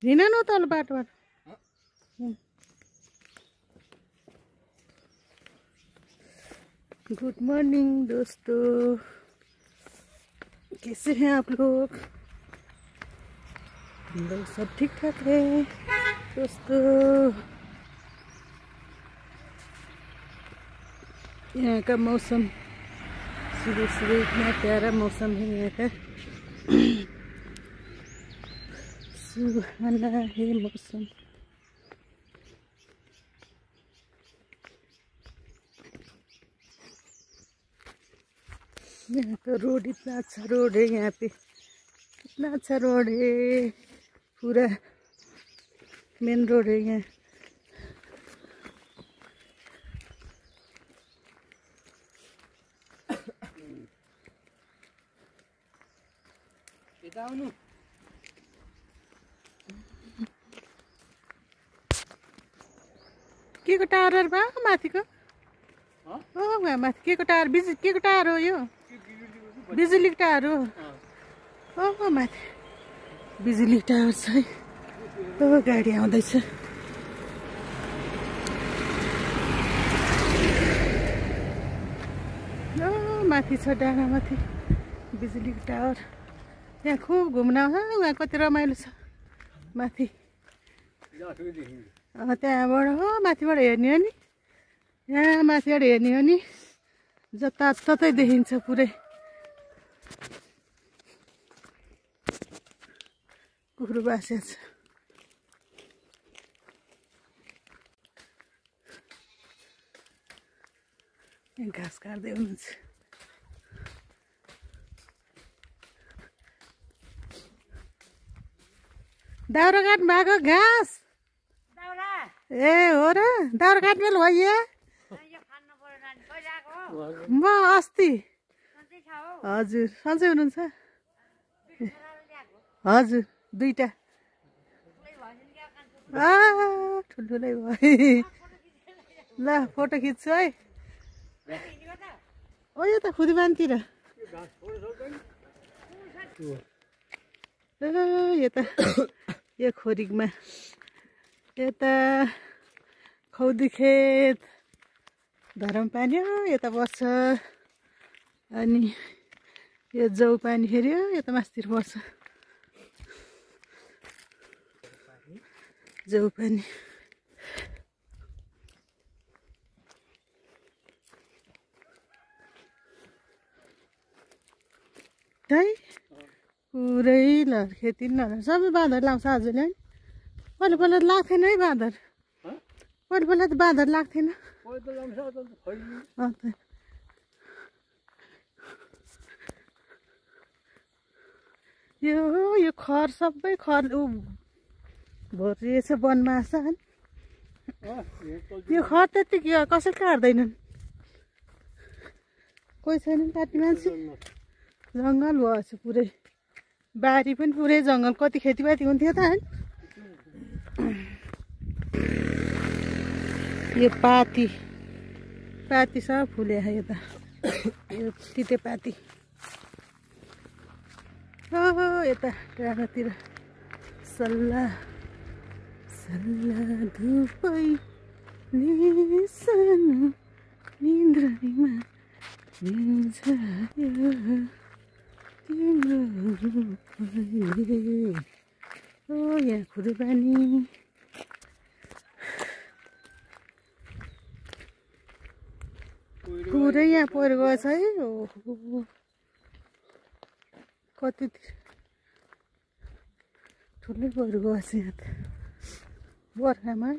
हिँड न तल बाटोबाट। गुड मॉर्निंग दोस्तों, कैसे हैं आप लोग? हम लोग सब ठीक ठाक है दोस्तों। यहाँ का मौसम सुबह सुबह इतना प्यारा मौसम है यहाँ का। सुहाना है मौसम। यहाँ का रोड इतना अच्छा रोड है, यहाँ पे इतना अच्छा रोड है, पूरा मेन रोड है यहाँ। के को टावर बा माथिको? हो वहाँ माथि के को टावर? के को टावर हो यो? बिजुलीको टावर हो। हो माथि बिजुली टावर छ है। हो गाडी आउँदैछ। माथि छ डाँडा माथि बिजुलीको टावर। यहाँ खुब घुम्न आउँछ। उहाँ कति रमाइलो छ माथि। त्यहाँबाट हो माथिबाट हेर्ने हो नि, यहाँ माथिबाट हेर्ने हो नि, जताततै देखिन्छ पुरै। कुखुरो बासेको छ। घाँस काट्दै हुनुहुन्छ। दाउरा काट्नु भएको घाँस? ए हो र, दाउरा काट्नु बेला भइयो? म अस्ति। हजुर सन्चै हुनुहुन्छ? हजुर दुईटा। ठुल्ठुलै भयो। ल फोटो खिच्छु है। ओ यो त खुदीबानतिर। यता यो खोरिकमा यता खौदी खेत धरम पानी हो यता बस्छ। अनि यो जौ पानी फेरि हो यता मास्तिर पर्छ। जौ पानी है पुरै ल खेती न सबै बाँदर लाउँछ हजुरले। पहिला पहिला त लाग्थेन है बाँदर। पहिला पहिला त बाँदर लाग्थेन। यो खर सबै खर ऊ भरिएछ वनमासा। यो खर त्यति कसैले काट्दैनन्। कोही छैन काट्ने मान्छे। जङ्गल भएछ पुरै। बारी पनि पुरै जङ्गल। कति खेतीपाती हुन्थ्यो त है। यो पाती पाती सब फुले यता। यो तितेपाती हो यता डाँडातिर। सल्लाह सल्लाह धुपैले सानो निन्द्रामा दिन्छ तिम्रो रूपले। ओ यहाँ खुदीबानी। पुरै यहाँ पहिरो गएछ है। ओहो कति ठुलै पहिरो गएछ यहाँ त बर्खामा।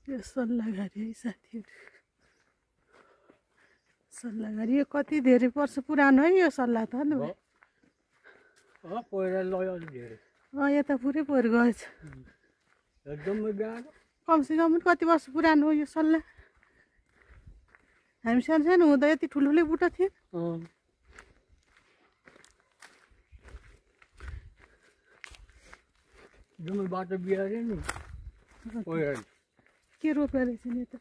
यो सल्लाहघारी है साथीहरू। सल्लाहघारी यो कति धेरै वर्ष पुरानो है यो सल्लाह त नि। यता पुरै पहिरो गएछ। कमसेकम कति वर्ष पुरानो हो यो सल्लाह? हामी सानो सानो हुँदा यति ठुल्ठुलै बुट्टा थिए बाटो बिहारे नि के रोप्यो रहेछ नि यता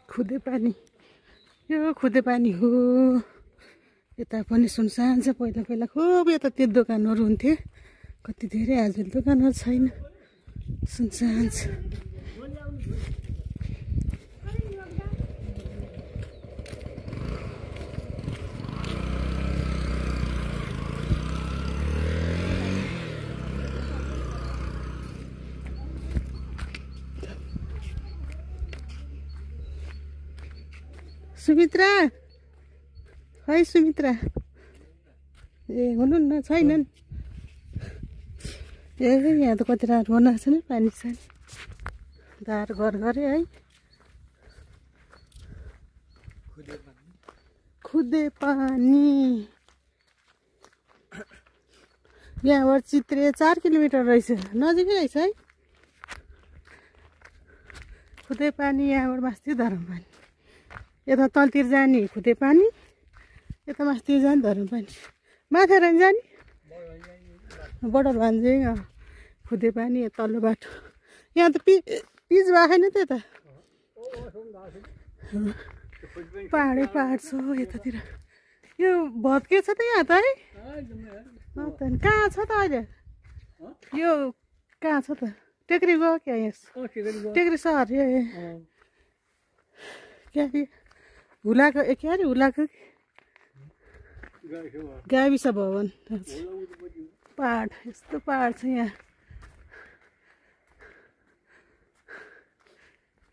खुदे पानी यो खुदे पानी हो यता पनि सुनसान छ पहिला पहिला खुब यता त्यो दोकानहरू हुन्थे कति धेरै आज दोकानहरू छैन सुनसान छ सुमित्रा है सुमित्रा ए हुनुहुन्न छैनन् ए यहाँ त कति रात बनाएको छ नि पानी सानी धार घर गरे है खुदे पानी यहाँबाट चित्रे 4 किलोमिटर रहेछ नजिकै रहेछ है खुदे पानी यहाँबाट मास्ति धरम पानी यता तलतिर जाने खुदे पानी यता मास्तिर जाने धरम पानी माथि रहन जाने बडर भान्जे खुदे पानी तल्लो बाटो यहाँ त पिच भएको छैन त्यता पहाडै पहाड छ यतातिर यो भत्के छ त यहाँ त है कहाँ छ त अहिले यो कहाँ छ त टेक्री गयो क्या यस टेक्री सहर ए क्या हुलाको के अरे हुलाको गाविस भवन पहाड यस्तो पहाड छ यहाँ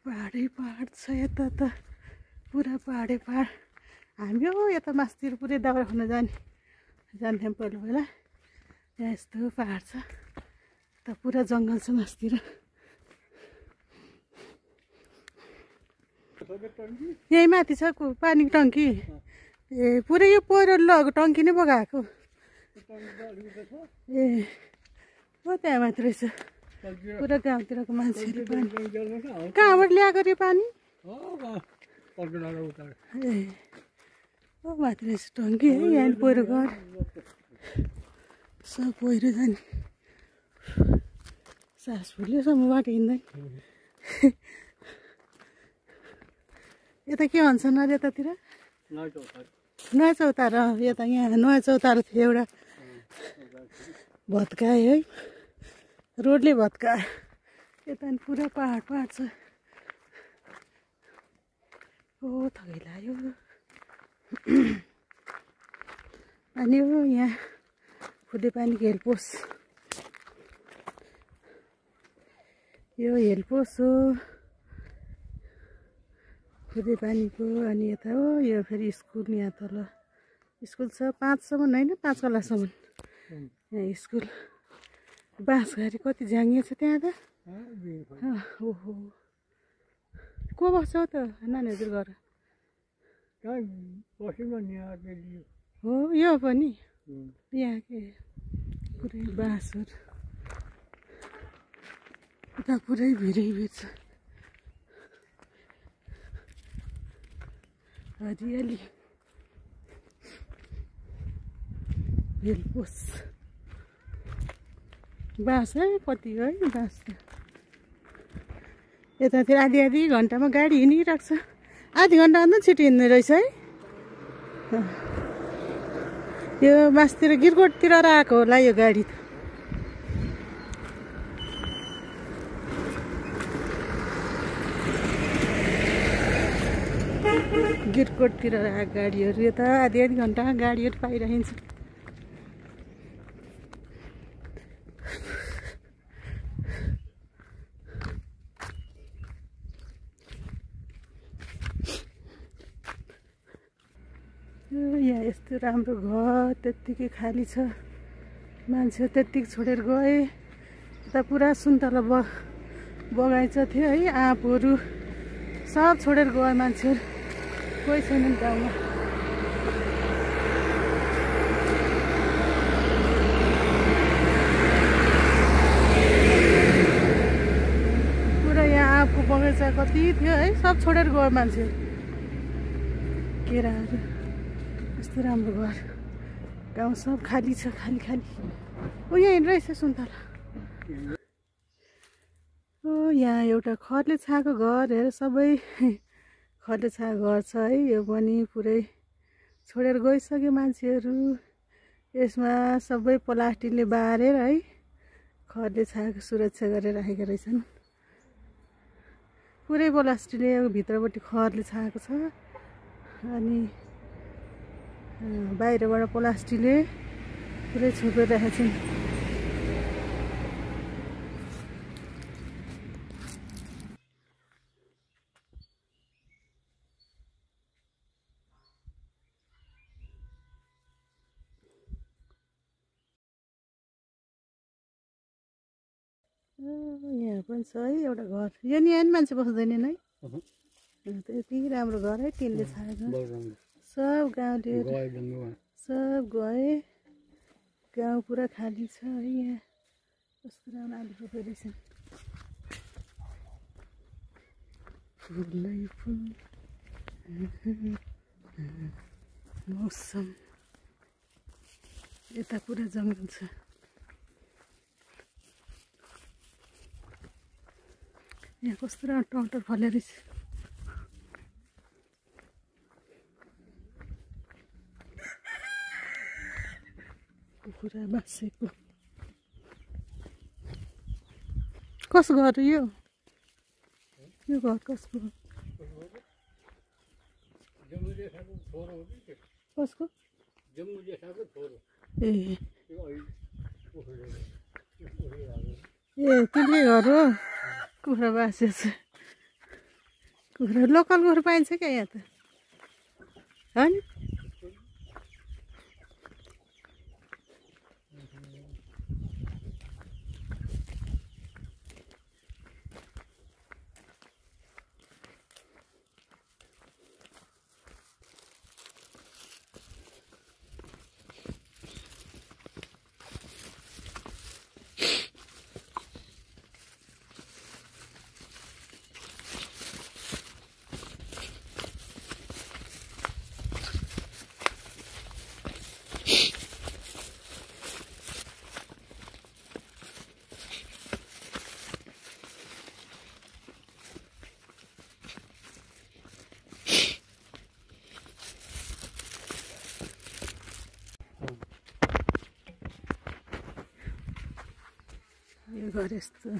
पहाडै पहाड छ यता त पुरा पहाडै पहाड हामी हो यता मास्तिर पुरै दबाई खान जान्थ्यौँ पहिला पहिला यहाँ यस्तो पहाड छ त पुरा जङ्गल छ मास्तिर यही माथि छ पानीको टङ्की ए पुरै यो पहिरो लगेको टङ्की नै बगाएको ए हो त्यहाँ माथि रहेछ पुरा गाउँतिरको मान्छेहरू पानी कहाँबाट ल्याएको रे पानी ए हो माथि रहेछ टङ्की है यहाँ पहिरो घर सब पहिरो जाने सास फुल्योसम्म बाटो हिँड्दैन यता के भन्छन् अरे यतातिर नयाँ चौतारा यता यहाँ नयाँ चौतारा थियो एउटा भत्कायो है रोडले भत्कायो यता नि पुरा पहाड पहाड छ ओ थकै लाग्यो अनि हो यहाँ खुदे पानीको हेलपोस यो हेलपोस हो खुदे पानीको अनि यता हो यो फेरि स्कुल यहाँ तल स्कुल छ 5 सम्म होइन 5 क्लाससम्म यहाँ स्कुल बाँसघारी कति झाङ्गे छ त्यहाँ त ओहो को बस्छ त नानीहरू घर हो यो पनि यहाँ के पुरै बाँसहरू उता पुरै भिरै भिड छ हरियाली हेलपोस बाँस है कति है बाँस त यतातिर आधी घन्टामा गाडी हिँडिरहेको छ आधी घन्टाभन्दा छिटो हिँड्ने रहेछ है यो मासतिर गिरकोटतिर आएको होला यो गाडी त गिरकोटतिर आएको गाडीहरू यता आधी घन्टामा गाडीहरू पाइरहन्छ यहाँ यस्तो राम्रो घर त्यत्तिकै खाली छ मान्छे त्यत्तिकै छोडेर गए यता पुरा सुन्तला बगैँचा थियो है आँपहरू सब छोडेर गयो मान्छेहरू, कोही छैनन् गाउँमा। पुरा यहाँ आँपको बगैँचा कति थियो है, सब छोडेर गयो मान्छेहरू। केराहरू, यस्तो राम्रो घर, गाउँ सब खाली छ, खाली खाली। ओ यहाँ रहेछ सुन्तला। ओ यहाँ एउटा खरले छाएको घर, हेर सबै खरले छाएको घर छ है। यो पनि पुरै छोडेर गइसक्यो मान्छेहरू। यसमा सबै प्लास्टिकले बारेर है खरले छाएको सुरक्षा गरेर राखेका रहेछन्। पुरै प्लास्टिकले भित्रपट्टि खरले छाएको छ अनि बाहिरबाट प्लास्टिकले पुरै छोपेर राखेका छन्। यहाँ पनि छ है एउटा घर। यो नि यहाँ नि मान्छे बस्दैनन् है। त्यति राम्रो घर है, टिनले छाएको। सब गाउँले सब गए, गाउँ पुरा खाली छ है। यहाँ कस्तो राम्रो आलु रोपेको रहेछन्। फुलै फुल मौसम, यता पुरा जङ्गल छ। यहाँ कस्तो राम्रो टमाटर फले रहेछ। कुखुरा बाँसेको कसको घर हो यो? यो घर कसको? कसको? ए तिनकै घर हो। कुखुरा बाँसेको छ। कुखुरा लोकल कुखुरा पाइन्छ क्या यहाँ त, हो नि? यो घर यस्तो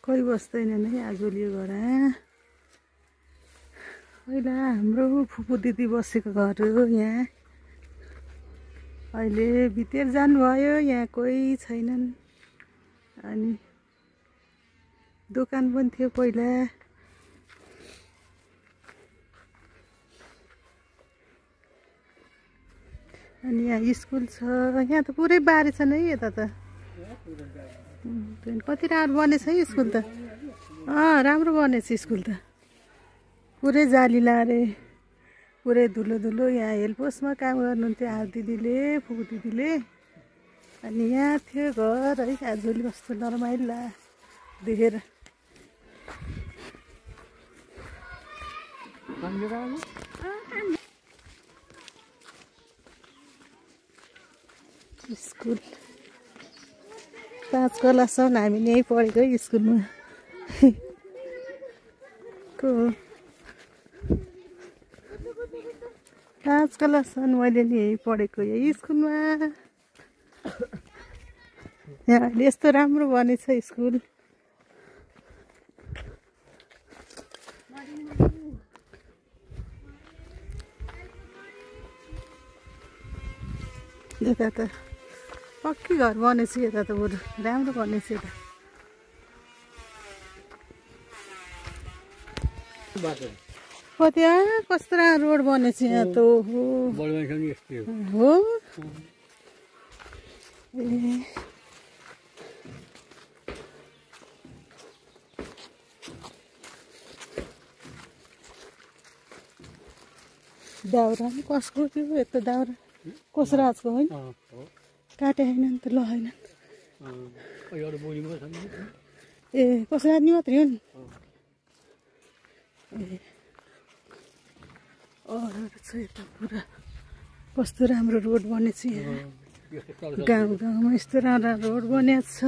कोही बस्दैनन् है आजभोलि यो घर। पहिला हाम्रो फुपू दिदी बसेको घर हो यहाँ। अहिले भित्र जानुभयो, यहाँ कोही छैनन्। अनि दोकान पनि थियो पहिला। अनि यहाँ स्कुल छ। यहाँ त पुरै बारी छन् है यता त। कति राम्रो बनेछ है स्कुल त। राम्रो बनेछ स्कुल त। पुरै जाली लारे, पुरै धुलो धुलो। यहाँ हेल्पोस्टमा काम गर्नुहुन्थ्यो आर दिदीले, फुपू दिदीले। अनि यहाँ थियो घर है। आजभोलि कस्तो नरमाइलो देखेर। स्कुल 5 क्लाससम्म हामी यहीँ पढेको है स्कुलमा। 5 क्लाससम्म मैले नि यहीँ पढेको यही स्कुलमा। यहाँ अहिले यस्तो राम्रो बनेछ स्कुल। यता त पक्की घर बनेछ। यता त बरु राम्रो बनेछ। यता हो त्यहाँ कस्तो रोड बनेछ यहाँ त। हो दाउरा नि कसको थियो यस्तो दाउरा कोसराजको होइन काटे होइन नि त ल होइन ए कोसराज नि मात्रै हो नि ए अरू छ यता पुरा कस्तो राम्रो रोड बनेछ यहाँ गाउँ गाउँमा यस्तो राम्रो रोड बनेको छ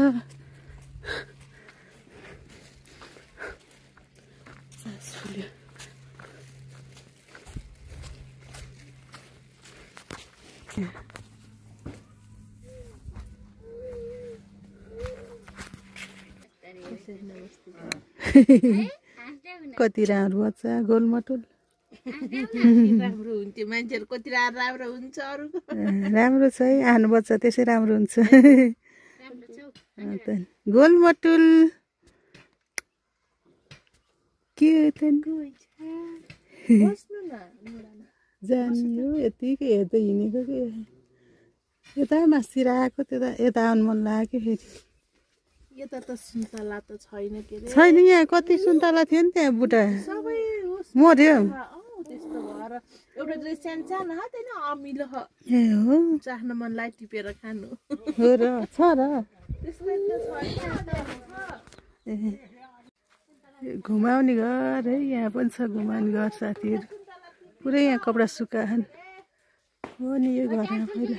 कति राम्रो बच्चा गोलमटोल राम्रो हुन्थ्यो मान्छेहरू कति राम्रो हुन्छ अरूको राम्रो छ है आफ्नो बच्चा त्यसै राम्रो हुन्छ गोलमटोल के जाने हो यतिकै हेर्दै हिँडेको के यता मासतिर आएको त्यता यता आउनु मन लाग्यो फेरि यता त सुन्तला त छैन के अरे छैन यहाँ कति सुन्तला थियो नि त्यहाँ बुढा सबै मर्यो त्यस्तो भएर एउटा चाहिँ सानो हातैन अमिलो ए हो चाख्न मनलाई टिपेर खानु हो र छ र त्यसमा त छैन घुमाउने घर है यहाँ पनि छ घुमाउने घर साथीहरू पुरै यहाँ कपडा सुकाछन् हो नि यो घरमा पहिला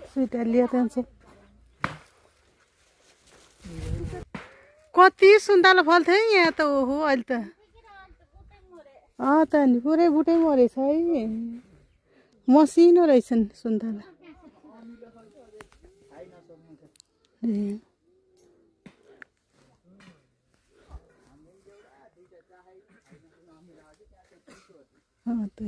स्वेटर लिएर जान्छ कति सुन्तला फल्थ्यो है यहाँ त ओहो अहिले त त नि पुरै बुटै मरेछ है मसिनो रहेछन् सुन्तला ए त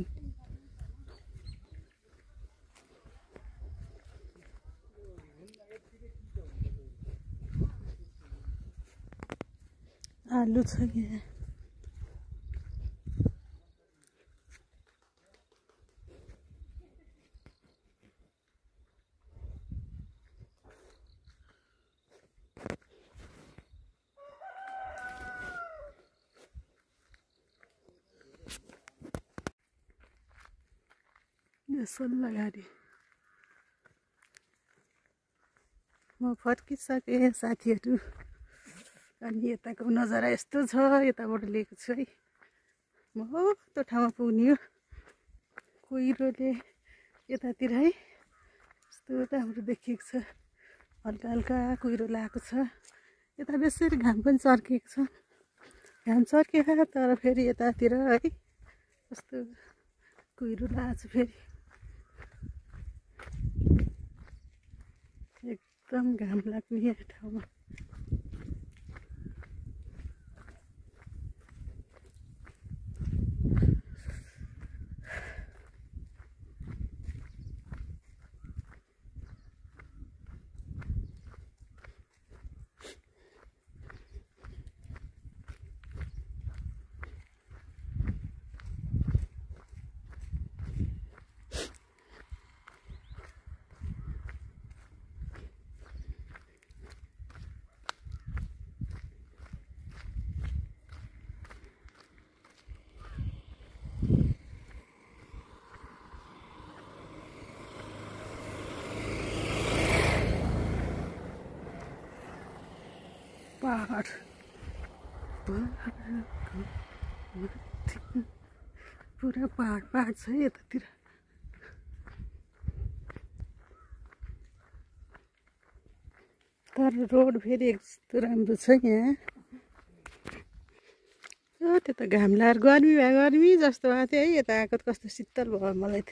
आलु छ यहाँ सल्लाह गाडी म फर्किसकेँ साथीहरू अनि यताको नजारा यस्तो छ यताबाट लिएको छु है म त्यो ठाउँमा पुग्ने हो कुहिरोले यतातिर है यस्तो राम्रो देखिएको छ हल्का हल्का कुहिरो लगाएको छ यता बेसरी घाम पनि चर्किएको छ घाम चर्किएको तर फेरि यतातिर है कस्तो कुहिरो लगाएको छ फेरि एकदम घाम लाग्ने यहाँ ठाउँमा पहाड पुरा पहाड छ यतातिर तर रोड फेरि यस्तो राम्रो छ यहाँ त्यो त घाम लाएर गर्मी जस्तो भएको थियो है यता आएको कस्तो शीतल भयो मलाई त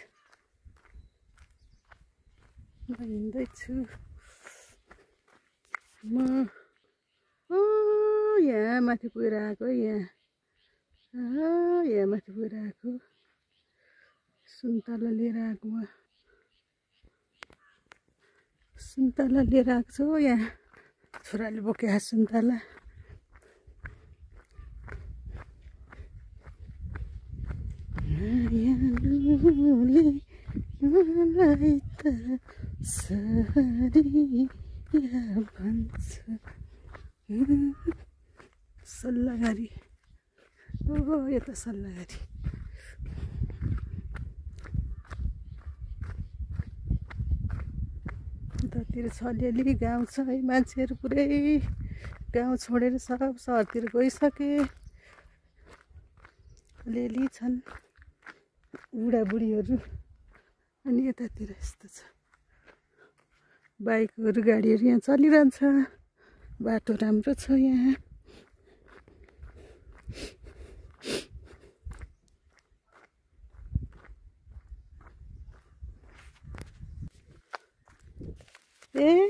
म हिँड्दैछु म यहाँ माथि पुगेर आएको यहाँ माथि पुगेर आएको सुन्तला लिएर आएको म सुन्तला लिएर आएको छु यहाँ छोराले बोकेको सुन्तला मलाई त सरिया भन्छ सल्लाहारी ओहो यो त सल्लाहारी उतातिर छ अलिअलि गाउँ छ है मान्छेहरू पुरै गाउँ छोडेर सब सहरतिर गइसके अलिअलि छन् बुढाबुढीहरू अनि यतातिर यस्तो छ बाइकहरू गाडीहरू यहाँ चलिरहन्छ बाटो राम्रो छ यहाँ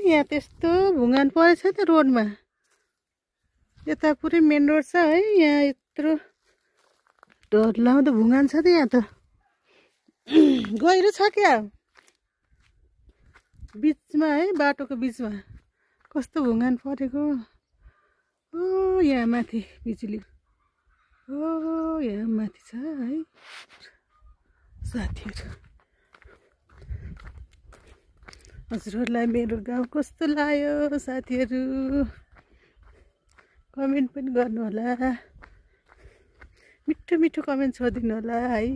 यहाँ त्यस्तो भुङ्गान परेछ त रोडमा यता पुरै मेन रोड छ है यहाँ यत्रो डर लाउँदो भुङ्गान छ त यहाँ त गहिरो छ क्या बिचमा है बाटोको बिचमा कस्तो भुङ्गान परेको ओ यहाँ माथि बिजुली ओ यहाँ माथि छ है साथीहरू हजुरहरूलाई मेरो गाउँ कस्तो लाग्यो साथीहरू कमेन्ट पनि गर्नु होला मिठो मिठो कमेन्ट छोडिदिनु होला है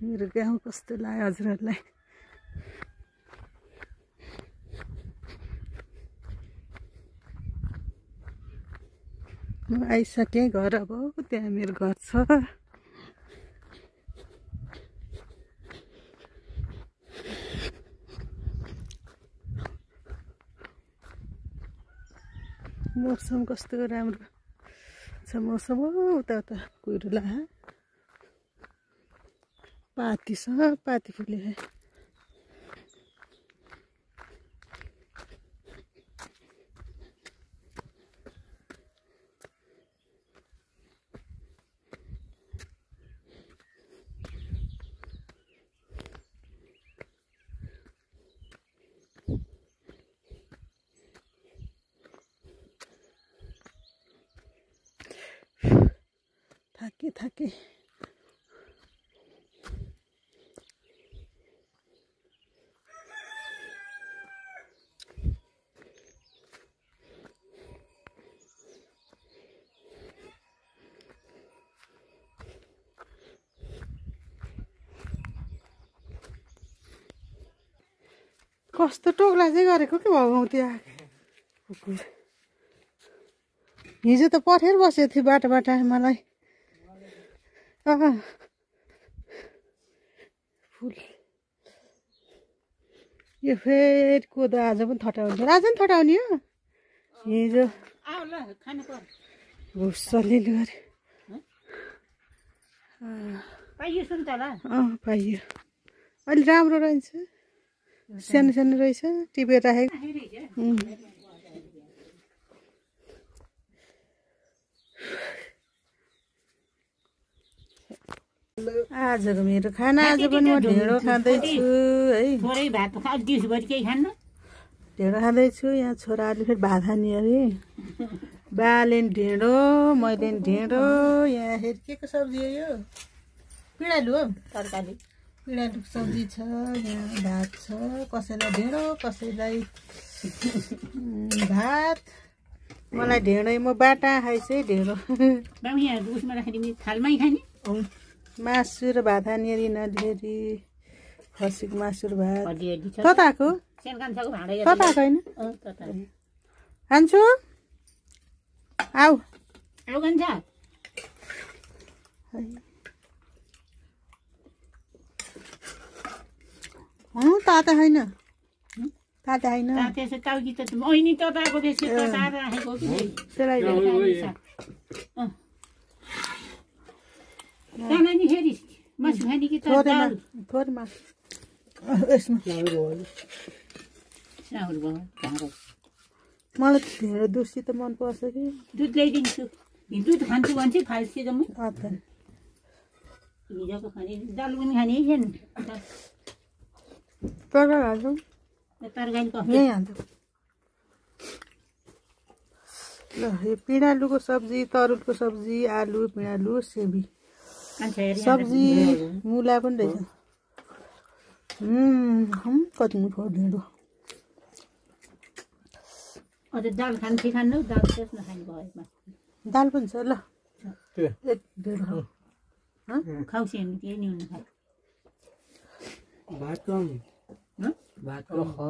मेरो गाउँ कस्तो लाग्यो हजुरहरूलाई म आइसकेँ घर अब त्यहाँ मेरो घर छ मौसम कस्तो राम्रो छ मौसम उता उता कुहिरोला पाती छ पाती फुले थाके कस्तो टोक्ला चाहिँ गरेको के भगाउ त्यहाँ कुकुर हिजो त पठेर बसेको थियो बाटो मलाई फुल यो फेरि कोदो आज पनि थटाउने आज पनि थटाउने हो हिजो भुसले गरे पाइयो अलि राम्रो रहेछ सानो सानो रहेछ टिपेर राखेको आजको मेरो खाना आज पनि म ढेँडो खाँदैछु है ढेँडो खाँदैछु यहाँ छोराले फेरि भात खाने अरे बाले ढेँडो मैले ढेँडो यहाँ फेरि के को सब्जी हो यो पिँडालु हो तरकारी पिँडालुको सब्जी छ यहाँ भात छ कसैलाई ढेँडो कसैलाई भात मलाई ढेँडो म बाटा खाइछु है ढेँडो मासु र भात खाने नलिएरी खसीको मासु र भात तताको होइन खान्छु आऊ ताता होइन ताता होइन मलाई ढेँडो दुधसित मन पर्छ कि दुध ल्याइदिन्छु दुध खान्छु भन्छ फाल्छु जम्मै हिजोको खाने दाल पनि खाने छैन तरकारी ल यो पिँडालुको सब्जी तरुलको सब्जी आलु पिँडालु सेमी सब्जी मुला पनि रहेछ कति मिठो ढेँडो अझ दाल खानु कि खानु दाल त्यस नखाने भयो दाल पनि छ ल के? एक डेढ खाउसी हामी केही नि हुनु खायो भात कम भात कम हो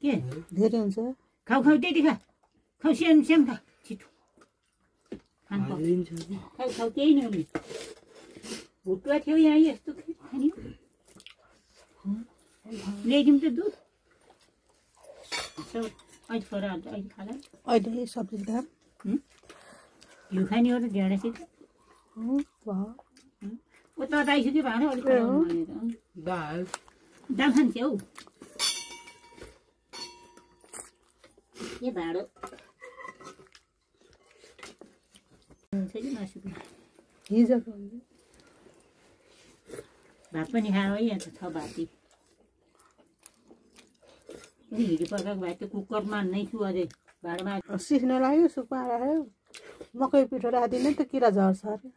के धेरै हुन्छ खाउ खाउ त्यति खा खाउसी अनि सेम खा छिटो खानु लिन्छ खाउ खाउ केही नि हुने भुटुवा थियो यहाँ यस्तो खाने ल्याइदिउँ त दुध यसो अहिले छोरा अहिले खाला अहिले सब्जी दाम हिउँ खाने हो र ढेँडासित ऊ त आइसक्यो भाँडा अलिक दाल दाल खान्छ हौ ए भाँडो हुन्छ कि मासुको हिजोको भात पनि खायो है यहाँ त छ भाती हिजो पकाएको भात त कुकरमा नै छु अझै भाँडामा सिक्न लाग्यो सुक्पा राख्यो मकै पिठो राखिदिने त किरा झर्छ अरे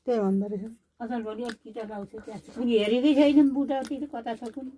त्यही भन्दो रहेछ असल भोलि अलिक किटा लाउँछ त्यहाँ उनी हेरेकै छैन बुढा त्यति कता छ कुनि